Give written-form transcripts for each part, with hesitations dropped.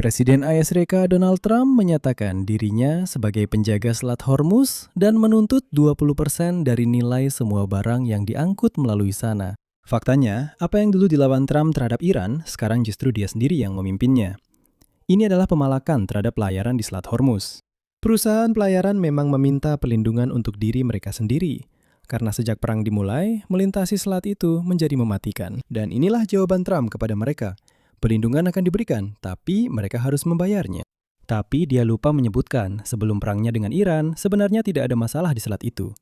Presiden AS Donald Trump menyatakan dirinya sebagai penjaga Selat Hormuz dan menuntut 20% dari nilai semua barang yang diangkut melalui sana. Faktanya, apa yang dulu dilawan Trump terhadap Iran, sekarang justru dia sendiri yang memimpinnya. Ini adalah pemalakan terhadap pelayaran di Selat Hormuz. Perusahaan pelayaran memang meminta perlindungan untuk diri mereka sendiri, karena sejak perang dimulai, melintasi selat itu menjadi mematikan. Dan inilah jawaban Trump kepada mereka. Perlindungan akan diberikan, tapi mereka harus membayarnya. Tapi dia lupa menyebutkan, sebelum perangnya dengan Iran, sebenarnya tidak ada masalah di selat itu.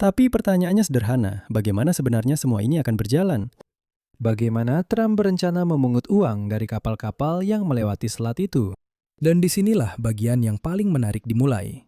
Tapi pertanyaannya sederhana, bagaimana sebenarnya semua ini akan berjalan? Bagaimana Trump berencana memungut uang dari kapal-kapal yang melewati selat itu? Dan disinilah bagian yang paling menarik dimulai.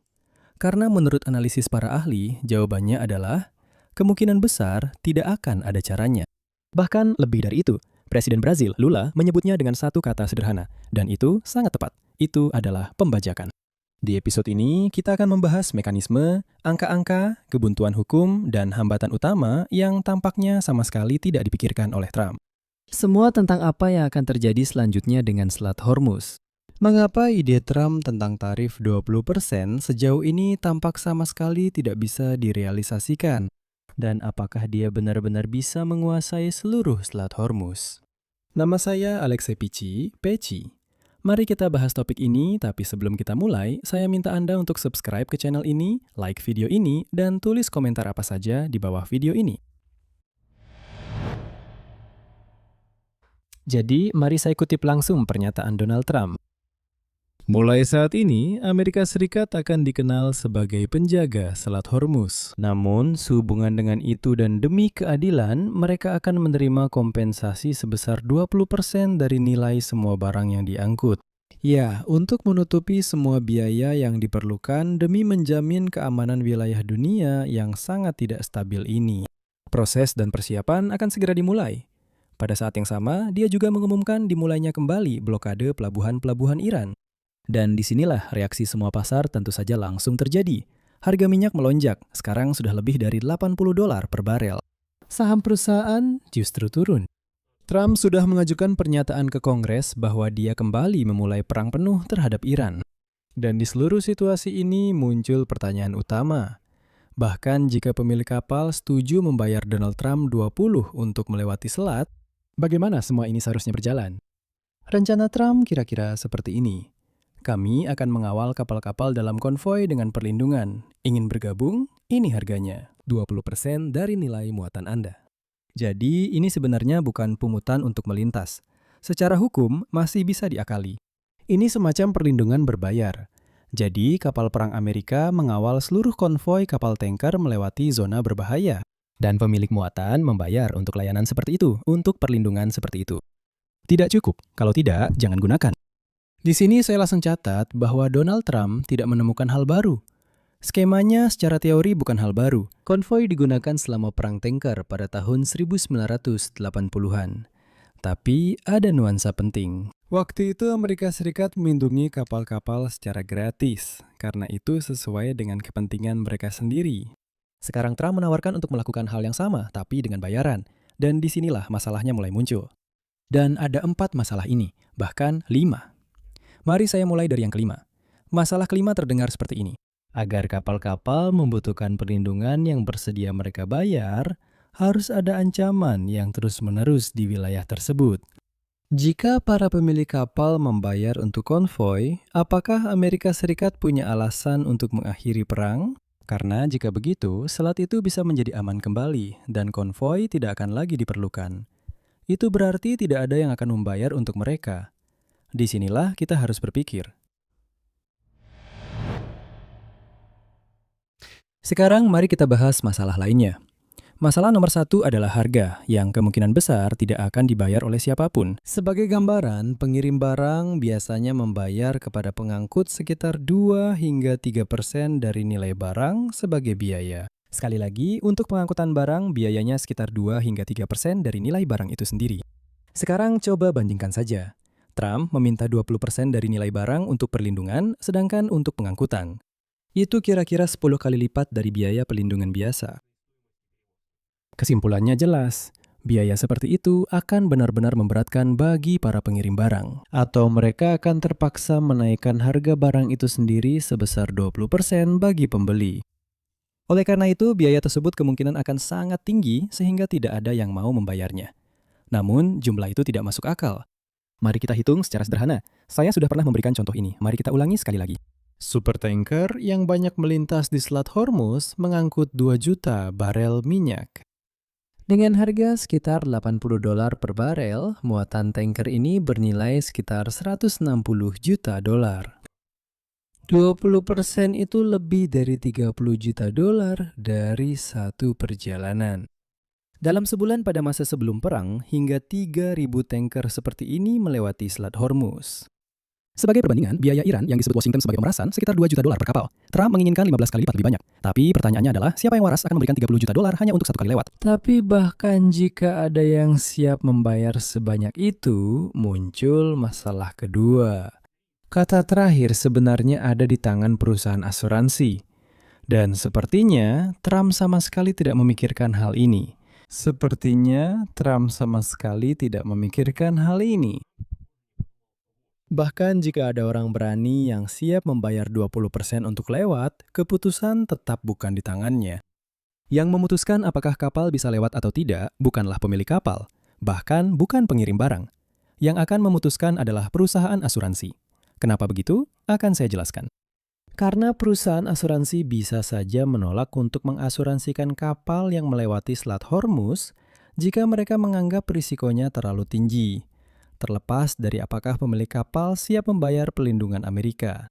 Karena menurut analisis para ahli, jawabannya adalah kemungkinan besar tidak akan ada caranya. Bahkan lebih dari itu, Presiden Brazil, Lula, menyebutnya dengan satu kata sederhana, dan itu sangat tepat. Itu adalah pembajakan. Di episode ini, kita akan membahas mekanisme, angka-angka, kebuntuan hukum, dan hambatan utama yang tampaknya sama sekali tidak dipikirkan oleh Trump. Semua tentang apa yang akan terjadi selanjutnya dengan Selat Hormuz. Mengapa ide Trump tentang tarif 20% sejauh ini tampak sama sekali tidak bisa direalisasikan? Dan apakah dia benar-benar bisa menguasai seluruh Selat Hormuz? Nama saya Alexei Peci. Mari kita bahas topik ini, tapi sebelum kita mulai, saya minta Anda untuk subscribe ke channel ini, like video ini, dan tulis komentar apa saja di bawah video ini. Jadi, mari saya kutip langsung pernyataan Donald Trump. Mulai saat ini, Amerika Serikat akan dikenal sebagai penjaga Selat Hormuz. Namun, sehubungan dengan itu dan demi keadilan, mereka akan menerima kompensasi sebesar 20% dari nilai semua barang yang diangkut. Ya, untuk menutupi semua biaya yang diperlukan demi menjamin keamanan wilayah dunia yang sangat tidak stabil ini. Proses dan persiapan akan segera dimulai. Pada saat yang sama, dia juga mengumumkan dimulainya kembali blokade pelabuhan-pelabuhan Iran. Dan disinilah reaksi semua pasar tentu saja langsung terjadi. Harga minyak melonjak, sekarang sudah lebih dari $80 per barel. Saham perusahaan justru turun. Trump sudah mengajukan pernyataan ke Kongres bahwa dia kembali memulai perang penuh terhadap Iran. Dan di seluruh situasi ini muncul pertanyaan utama. Bahkan jika pemilik kapal setuju membayar Donald Trump 20 untuk melewati selat, bagaimana semua ini seharusnya berjalan? Rencana Trump kira-kira seperti ini. Kami akan mengawal kapal-kapal dalam konvoi dengan perlindungan. Ingin bergabung? Ini harganya, 20% dari nilai muatan Anda. Jadi, ini sebenarnya bukan pungutan untuk melintas. Secara hukum, masih bisa diakali. Ini semacam perlindungan berbayar. Jadi, kapal perang Amerika mengawal seluruh konvoi kapal tanker melewati zona berbahaya. Dan pemilik muatan membayar untuk layanan seperti itu, untuk perlindungan seperti itu. Tidak cukup. Kalau tidak, jangan gunakan. Di sini saya langsung catat bahwa Donald Trump tidak menemukan hal baru. Skemanya secara teori bukan hal baru. Konvoi digunakan selama perang tanker pada tahun 1980-an. Tapi ada nuansa penting. Waktu itu Amerika Serikat melindungi kapal-kapal secara gratis, karena itu sesuai dengan kepentingan mereka sendiri. Sekarang Trump menawarkan untuk melakukan hal yang sama, tapi dengan bayaran. Dan disinilah masalahnya mulai muncul. Dan ada 4 masalah ini, bahkan 5. Mari saya mulai dari yang kelima. Masalah kelima terdengar seperti ini. Agar kapal-kapal membutuhkan perlindungan yang bersedia mereka bayar, harus ada ancaman yang terus-menerus di wilayah tersebut. Jika para pemilik kapal membayar untuk konvoi, apakah Amerika Serikat punya alasan untuk mengakhiri perang? Karena jika begitu, selat itu bisa menjadi aman kembali dan konvoi tidak akan lagi diperlukan. Itu berarti tidak ada yang akan membayar untuk mereka. Disinilah kita harus berpikir. Sekarang mari kita bahas masalah lainnya. Masalah nomor 1 adalah harga, yang kemungkinan besar tidak akan dibayar oleh siapapun. Sebagai gambaran, pengirim barang biasanya membayar kepada pengangkut sekitar 2 hingga 3% dari nilai barang sebagai biaya. Sekali lagi, untuk pengangkutan barang biayanya sekitar 2 hingga 3% dari nilai barang itu sendiri. Sekarang coba bandingkan saja. Trump meminta 20% dari nilai barang untuk perlindungan, sedangkan untuk pengangkutan. Itu kira-kira 10 kali lipat dari biaya perlindungan biasa. Kesimpulannya jelas, Biaya seperti itu akan benar-benar memberatkan bagi para pengirim barang. Atau mereka akan terpaksa menaikkan harga barang itu sendiri sebesar 20% bagi pembeli. Oleh karena itu, biaya tersebut kemungkinan akan sangat tinggi sehingga tidak ada yang mau membayarnya. Namun, jumlah itu tidak masuk akal. Mari kita hitung secara sederhana. Saya sudah pernah memberikan contoh ini. Mari kita ulangi sekali lagi. Supertanker yang banyak melintas di Selat Hormuz mengangkut 2 juta barel minyak. Dengan harga sekitar $80 per barel, muatan tanker ini bernilai sekitar $160 juta. 20% itu lebih dari $30 juta dari satu perjalanan. Dalam sebulan pada masa sebelum perang, hingga 3.000 tanker seperti ini melewati Selat Hormuz. Sebagai perbandingan, biaya Iran yang disebut Washington sebagai pemerasan sekitar $2 juta per kapal. Trump menginginkan 15 kali lipat lebih banyak. Tapi pertanyaannya adalah, siapa yang waras akan memberikan $30 juta hanya untuk satu kali lewat? Tapi bahkan jika ada yang siap membayar sebanyak itu, muncul masalah kedua. Kata terakhir sebenarnya ada di tangan perusahaan asuransi. Dan sepertinya Trump sama sekali tidak memikirkan hal ini. Bahkan jika ada orang berani yang siap membayar 20% untuk lewat, keputusan tetap bukan di tangannya. Yang memutuskan apakah kapal bisa lewat atau tidak bukanlah pemilik kapal, bahkan bukan pengirim barang. Yang akan memutuskan adalah perusahaan asuransi. Kenapa begitu? Akan saya jelaskan. Karena perusahaan asuransi bisa saja menolak untuk mengasuransikan kapal yang melewati Selat Hormuz jika mereka menganggap risikonya terlalu tinggi, terlepas dari apakah pemilik kapal siap membayar pelindungan Amerika.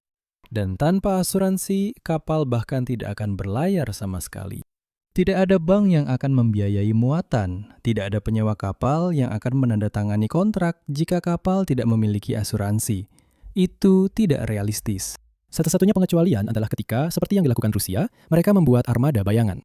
Dan tanpa asuransi, kapal bahkan tidak akan berlayar sama sekali. Tidak ada bank yang akan membiayai muatan, tidak ada penyewa kapal yang akan menandatangani kontrak jika kapal tidak memiliki asuransi. Itu tidak realistis. Satu-satunya pengecualian adalah ketika, seperti yang dilakukan Rusia, mereka membuat armada bayangan.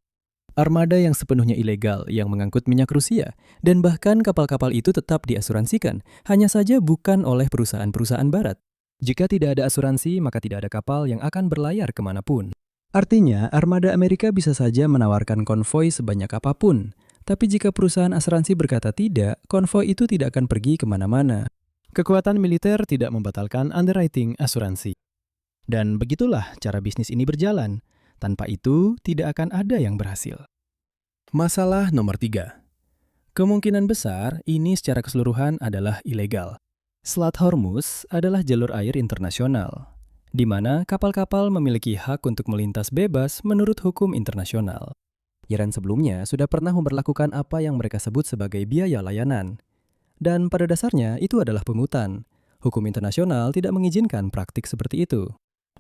Armada yang sepenuhnya ilegal yang mengangkut minyak Rusia, dan bahkan kapal-kapal itu tetap diasuransikan, hanya saja bukan oleh perusahaan-perusahaan barat. Jika tidak ada asuransi, maka tidak ada kapal yang akan berlayar kemanapun. Artinya, armada Amerika bisa saja menawarkan konvoi sebanyak apapun, tapi jika perusahaan asuransi berkata tidak, konvoi itu tidak akan pergi kemana-mana. Kekuatan militer tidak membatalkan underwriting asuransi. Dan begitulah cara bisnis ini berjalan. Tanpa itu, tidak akan ada yang berhasil. Masalah nomor 3. Kemungkinan besar ini secara keseluruhan adalah ilegal. Selat Hormuz adalah jalur air internasional, di mana kapal-kapal memiliki hak untuk melintas bebas menurut hukum internasional. Iran sebelumnya sudah pernah memperlakukan apa yang mereka sebut sebagai biaya layanan. Dan pada dasarnya itu adalah pungutan. Hukum internasional tidak mengizinkan praktik seperti itu.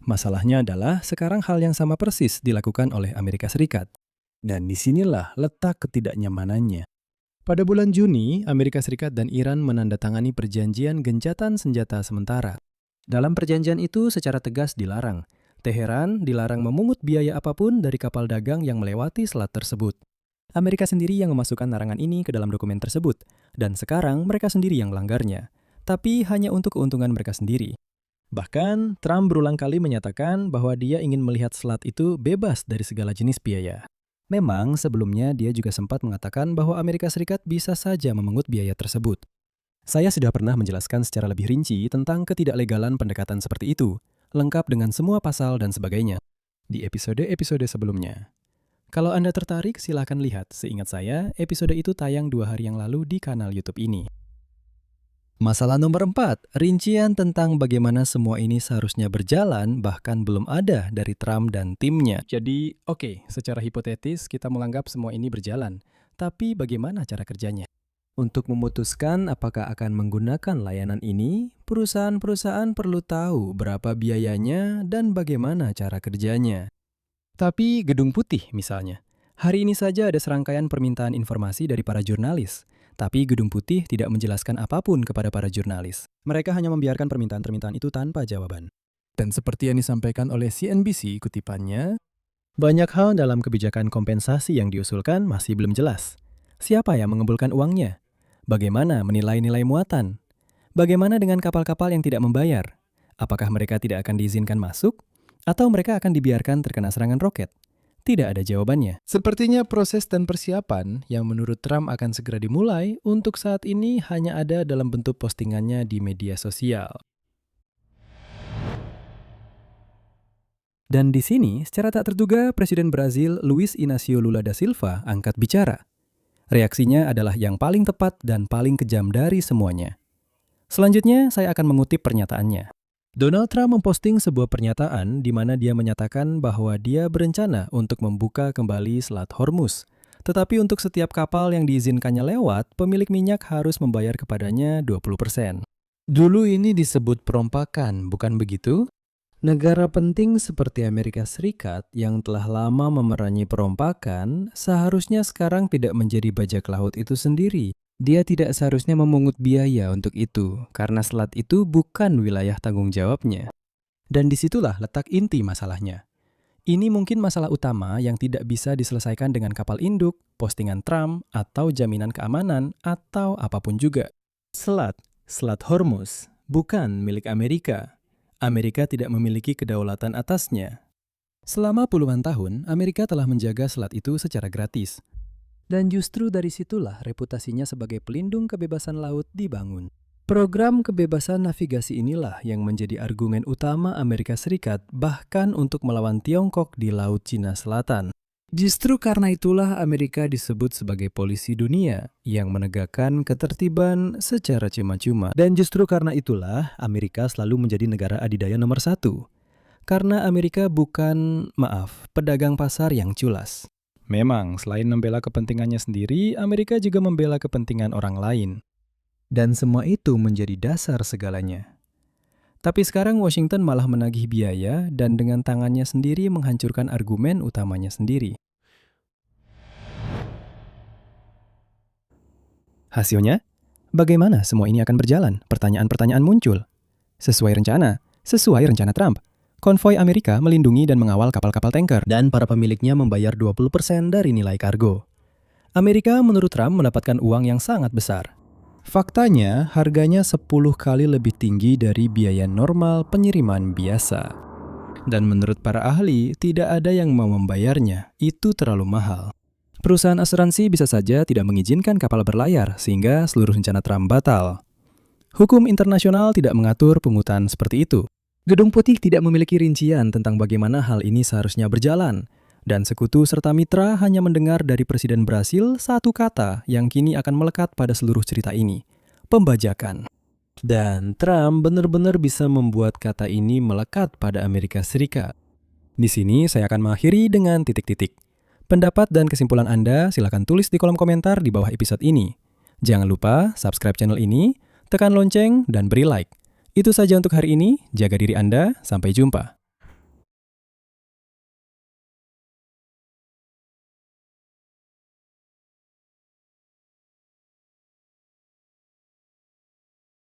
Masalahnya adalah sekarang hal yang sama persis dilakukan oleh Amerika Serikat. Dan disinilah letak ketidaknyamanannya. Pada bulan Juni, Amerika Serikat dan Iran menandatangani perjanjian gencatan senjata sementara. Dalam perjanjian itu secara tegas dilarang. Teheran dilarang memungut biaya apapun dari kapal dagang yang melewati selat tersebut. Amerika sendiri yang memasukkan larangan ini ke dalam dokumen tersebut. Dan sekarang mereka sendiri yang melanggarnya. Tapi hanya untuk keuntungan mereka sendiri. Bahkan, Trump berulang kali menyatakan bahwa dia ingin melihat selat itu bebas dari segala jenis biaya. Memang, sebelumnya dia juga sempat mengatakan bahwa Amerika Serikat bisa saja memungut biaya tersebut. Saya sudah pernah menjelaskan secara lebih rinci tentang ketidaklegalan pendekatan seperti itu, lengkap dengan semua pasal dan sebagainya, di episode-episode sebelumnya. Kalau Anda tertarik, silakan lihat. Seingat saya, episode itu tayang 2 hari yang lalu di kanal YouTube ini. Masalah nomor 4, rincian tentang bagaimana semua ini seharusnya berjalan bahkan belum ada dari Trump dan timnya. Jadi, oke, secara hipotetis kita menganggap semua ini berjalan. Tapi bagaimana cara kerjanya? Untuk memutuskan apakah akan menggunakan layanan ini, perusahaan-perusahaan perlu tahu berapa biayanya dan bagaimana cara kerjanya. Tapi Gedung Putih misalnya. Hari ini saja ada serangkaian permintaan informasi dari para jurnalis. Tapi Gedung Putih tidak menjelaskan apapun kepada para jurnalis. Mereka hanya membiarkan permintaan-permintaan itu tanpa jawaban. Dan seperti yang disampaikan oleh CNBC kutipannya, banyak hal dalam kebijakan kompensasi yang diusulkan masih belum jelas. Siapa yang mengembulkan uangnya? Bagaimana menilai nilai muatan? Bagaimana dengan kapal-kapal yang tidak membayar? Apakah mereka tidak akan diizinkan masuk? Atau mereka akan dibiarkan terkena serangan roket? Tidak ada jawabannya. Sepertinya proses dan persiapan yang menurut Trump akan segera dimulai untuk saat ini hanya ada dalam bentuk postingannya di media sosial. Dan di sini, secara tak terduga, Presiden Brazil Luiz Inácio Lula da Silva angkat bicara. Reaksinya adalah yang paling tepat dan paling kejam dari semuanya. Selanjutnya, saya akan mengutip pernyataannya. Donald Trump memposting sebuah pernyataan di mana dia menyatakan bahwa dia berencana untuk membuka kembali Selat Hormuz. Tetapi untuk setiap kapal yang diizinkannya lewat, pemilik minyak harus membayar kepadanya 20%. Dulu ini disebut perompakan, bukan begitu? Negara penting seperti Amerika Serikat yang telah lama memerangi perompakan seharusnya sekarang tidak menjadi bajak laut itu sendiri. Dia tidak seharusnya memungut biaya untuk itu, karena selat itu bukan wilayah tanggung jawabnya. Dan disitulah letak inti masalahnya. Ini mungkin masalah utama yang tidak bisa diselesaikan dengan kapal induk, postingan Trump, atau jaminan keamanan, atau apapun juga. Selat Hormuz, bukan milik Amerika. Amerika tidak memiliki kedaulatan atasnya. Selama puluhan tahun, Amerika telah menjaga selat itu secara gratis. Dan justru dari situlah reputasinya sebagai pelindung kebebasan laut dibangun. Program kebebasan navigasi inilah yang menjadi argumen utama Amerika Serikat bahkan untuk melawan Tiongkok di Laut Cina Selatan. Justru karena itulah Amerika disebut sebagai polisi dunia yang menegakkan ketertiban secara cuma-cuma. Dan justru karena itulah Amerika selalu menjadi negara adidaya nomor 1. Karena Amerika bukan, pedagang pasar yang culas. Memang, selain membela kepentingannya sendiri, Amerika juga membela kepentingan orang lain. Dan semua itu menjadi dasar segalanya. Tapi sekarang Washington malah menagih biaya dan dengan tangannya sendiri menghancurkan argumen utamanya sendiri. Hasilnya, bagaimana semua ini akan berjalan? Pertanyaan-pertanyaan muncul. Sesuai rencana Trump. Konvoi Amerika melindungi dan mengawal kapal-kapal tanker dan para pemiliknya membayar 20% dari nilai kargo. Amerika menurut Trump mendapatkan uang yang sangat besar. Faktanya, harganya 10 kali lebih tinggi dari biaya normal pengiriman biasa. Dan menurut para ahli, tidak ada yang mau membayarnya, itu terlalu mahal. Perusahaan asuransi bisa saja tidak mengizinkan kapal berlayar sehingga seluruh rencana Trump batal. Hukum internasional tidak mengatur pungutan seperti itu. Gedung Putih tidak memiliki rincian tentang bagaimana hal ini seharusnya berjalan. Dan sekutu serta mitra hanya mendengar dari Presiden Brasil satu kata yang kini akan melekat pada seluruh cerita ini. Pembajakan. Dan Trump benar-benar bisa membuat kata ini melekat pada Amerika Serikat. Di sini saya akan mengakhiri dengan titik-titik. Pendapat dan kesimpulan Anda silakan tulis di kolom komentar di bawah episode ini. Jangan lupa subscribe channel ini, tekan lonceng, dan beri like. Itu saja untuk hari ini, jaga diri Anda, sampai jumpa.